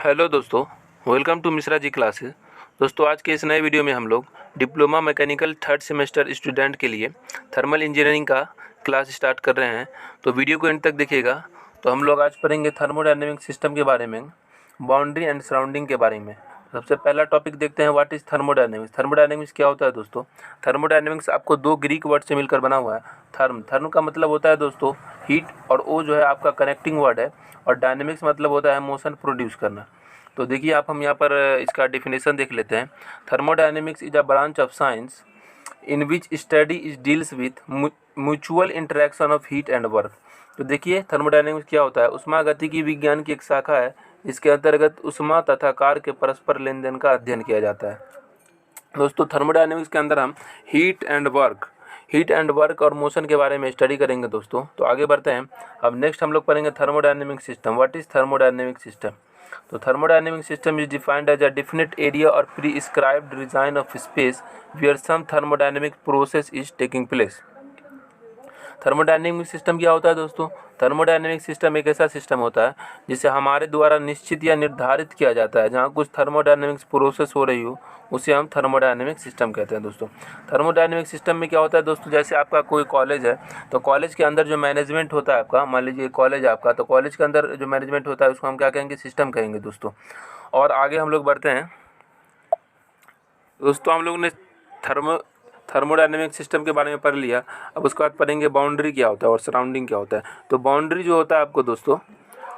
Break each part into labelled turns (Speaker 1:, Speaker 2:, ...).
Speaker 1: Hello दोस्तों, welcome to Mishra ji classes. दोस्तों, आज के इस नए वीडियो में हम लोग diploma mechanical third semester student के लिए थर्मल इंजीनियरिंग का क्लास स्टार्ट कर रहे हैं। तो वीडियो को एंड तक देखिएगा। तो हम लोग आज पढ़ेंगे थर्मोडायनेमिक सिस्टम के बारे में, बाउंड्री एंड सराउंडिंग के बारे में। सबसे पहला टॉपिक देखते हैं, व्हाट इज़ थर्मोडायनेमिक्स। थर्मोडायनेमिक्स क्या होता है दोस्तों? थर्मोडायनेमिक्स आपको दो ग्रीक वर्ड से मिलकर बना हुआ है। थर्म का मतलब होता है दोस्तों हीट, और ओ जो है आपका कनेक्टिंग वर्ड है, और डायनेमिक्स मतलब होता है मोशन प्रोड्यूस करना। तो देखिए हम यहाँ पर इसका डेफिनेशन देख लेते हैं। Thermodynamics is a branch of science in which study is deals with mutual interaction of heat and work. तो देखिए थर्मोडायनेमिक्स क्या होता है? ऊष्मागतिकी विज्ञान की एक शाखा है। इसके अंतर्गत ऊष्मा तथा कार्य के परस्पर लेन देन का अध्ययन किया जाता है। दोस्तों, थर्मोडायनेमिक्स के अंदर हम हीट एंड वर्क और मोशन के बारे में स्टडी करेंगे दोस्तों। तो आगे बढ़ते हैं। अब नेक्स्ट हम लोग पढ़ेंगे thermodynamic system. What is thermodynamic system? तो thermodynamic system is defined as a definite area or prescribed design of space where some thermodynamic process is taking place. Thermodynamic system क्या होता है दोस्तों? थर्मोडायनेमिक सिस्टम एक ऐसा सिस्टम होता है जिसे हमारे द्वारा निश्चित या निर्धारित किया जाता है, जहाँ कुछ थर्मोडायनेमिक्स प्रोसेस हो रही हो, उसे हम थर्मोडायनेमिक सिस्टम कहते हैं दोस्तों। थर्मोडायनेमिक सिस्टम में क्या होता है दोस्तों? जैसे आपका कोई कॉलेज है, तो कॉलेज के अंदर जो मैनेजमेंट होता है आपका, मान लीजिए कॉलेज आपका, तो कॉलेज के अंदर जो मैनेजमेंट होता है उसको हम क्या कहेंगे? सिस्टम कहेंगे दोस्तों। और आगे हम लोग बढ़ते हैं दोस्तों। हम लोग ने थर्मोडायनेमिक सिस्टम के बारे में पढ़ लिया। अब उसके बाद पढ़ेंगे बाउंड्री क्या होता है और सराउंडिंग क्या होता है। तो बाउंड्री जो होता है आपको दोस्तों,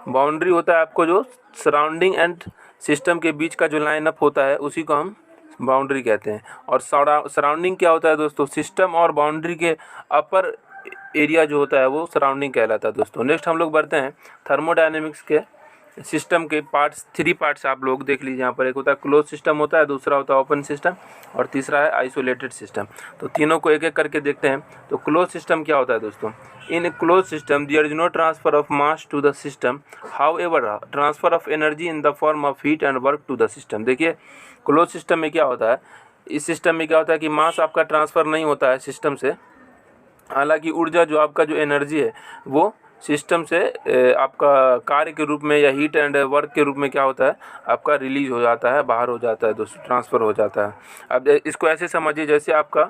Speaker 1: बाउंड्री होता है आपको जो सराउंडिंग एंड सिस्टम के बीच का जो लाइन अप होता है, उसी को हम बाउंड्री कहते हैं। और सराउंडिंग क्या होता है दोस्तों? सिस्टम और बाउंड्री के अपर एरिया जो होता है वो सराउंडिंग कहलाता है दोस्तों। नेक्स्ट हम लोग बढ़ते हैं थर्मोडायनेमिक्स के सिस्टम के पार्ट्स। 3 पार्ट्स आप लोग देख लीजिए यहाँ पर। एक होता है क्लोज सिस्टम होता है, दूसरा होता है ओपन सिस्टम, और तीसरा है आइसोलेटेड सिस्टम। तो तीनों को एक एक करके देखते हैं। तो क्लोज सिस्टम क्या होता है दोस्तों? In close system there is no transfer of mass to the system, however transfer of energy in the form of heat and work to the system. देखिए क्लोज सिस्टम में क्या होता है, इस सिस्टम में क्या होता है कि मास आपका ट्रांसफ़र नहीं होता है सिस्टम से। हालांकि ऊर्जा जो आपका जो एनर्जी है वो सिस्टम से आपका कार्य के रूप में या हीट एंड वर्क के रूप में क्या होता है, आपका रिलीज हो जाता है, बाहर हो जाता है दोस्तों, ट्रांसफ़र हो जाता है। अब इसको ऐसे समझिए जैसे आपका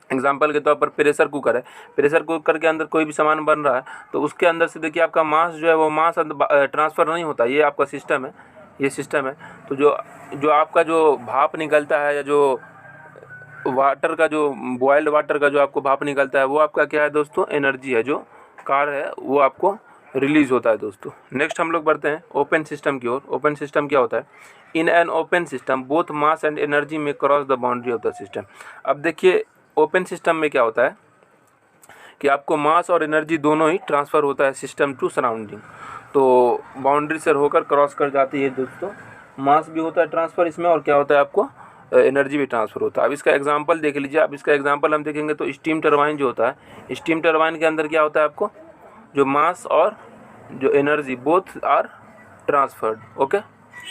Speaker 1: एग्जाम्पल के तौर पर प्रेशर कुकर है। प्रेशर कुकर के अंदर कोई भी सामान बन रहा है, तो उसके अंदर से देखिए आपका मास जो है वो मास ट्रांसफ़र नहीं होता। ये आपका सिस्टम है, ये सिस्टम है। तो जो आपका जो भाप निकलता है, या जो वाटर का जो बॉयल्ड वाटर का जो आपको भाप निकलता है, वो आपका क्या है दोस्तों? एनर्जी है, जो कार्य है वो आपको रिलीज होता है दोस्तों। नेक्स्ट हम लोग बढ़ते हैं ओपन सिस्टम की ओर। ओपन सिस्टम क्या होता है? In an open system both mass and energy may cross the boundary of the system. अब देखिए ओपन सिस्टम में क्या होता है कि आपको मास और एनर्जी दोनों ही ट्रांसफ़र होता है सिस्टम टू सराउंडिंग। तो बाउंड्री से होकर क्रॉस कर जाती है दोस्तों। मास भी होता है ट्रांसफ़र इसमें, और क्या होता है आपको? एनर्जी भी ट्रांसफ़र होता है। अब इसका एग्जांपल देख लीजिए। अब इसका एग्जांपल हम देखेंगे तो स्टीम टरबाइन जो होता है, स्टीम टरबाइन के अंदर क्या होता है आपको? जो मास और जो energy both are transferred. Okay,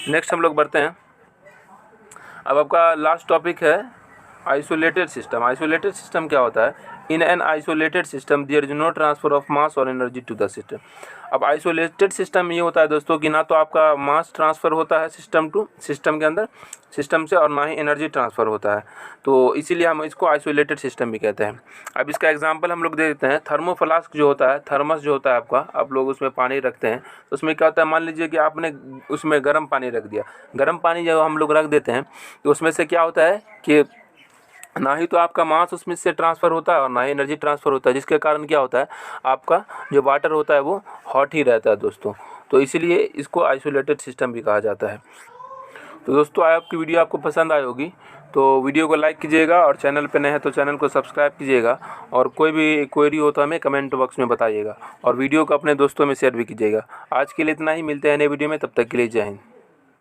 Speaker 1: next हम लोग बढ़ते हैं। अब आपका लास्ट टॉपिक है आइसोलेटेड सिस्टम। आइसोलेटेड सिस्टम क्या होता है? In an isolated system there is no transfer of mass और एनर्जी टू द सिस्टम। अब आइसोलेटेड सिस्टम में ये होता है दोस्तों कि ना तो आपका मास ट्रांसफ़र होता है सिस्टम टू सिस्टम के अंदर, सिस्टम से, और ना ही एनर्जी ट्रांसफ़र होता है। तो इसीलिए हम इसको आइसोलेटेड सिस्टम भी कहते हैं। अब इसका एग्जांपल हम लोग दे देते हैं। थर्मोफ्लास्क जो होता है, थर्मस जो होता है आपका, आप लोग उसमें पानी रखते हैं, तो उसमें क्या होता है? मान लीजिए कि आपने उसमें गर्म पानी रख दिया। गर्म पानी जब हम लोग रख देते हैं तो उसमें से क्या होता है कि ना ही तो आपका मास उसमें से ट्रांसफ़र होता है और ना ही एनर्जी ट्रांसफ़र होता है, जिसके कारण क्या होता है, आपका जो वाटर होता है वो हॉट ही रहता है दोस्तों। तो इसीलिए इसको आइसोलेटेड सिस्टम भी कहा जाता है। तो दोस्तों, आपकी वीडियो आपको पसंद आई होगी, तो वीडियो को लाइक कीजिएगा, और चैनल पे नए हैं तो चैनल को सब्सक्राइब कीजिएगा, और कोई भी क्वेरी हो तो हमें कमेंट बॉक्स में बताइएगा, और वीडियो को अपने दोस्तों में शेयर भी कीजिएगा। आज के लिए इतना ही, मिलते हैं नए वीडियो में, तब तक के लिए जय हिंद।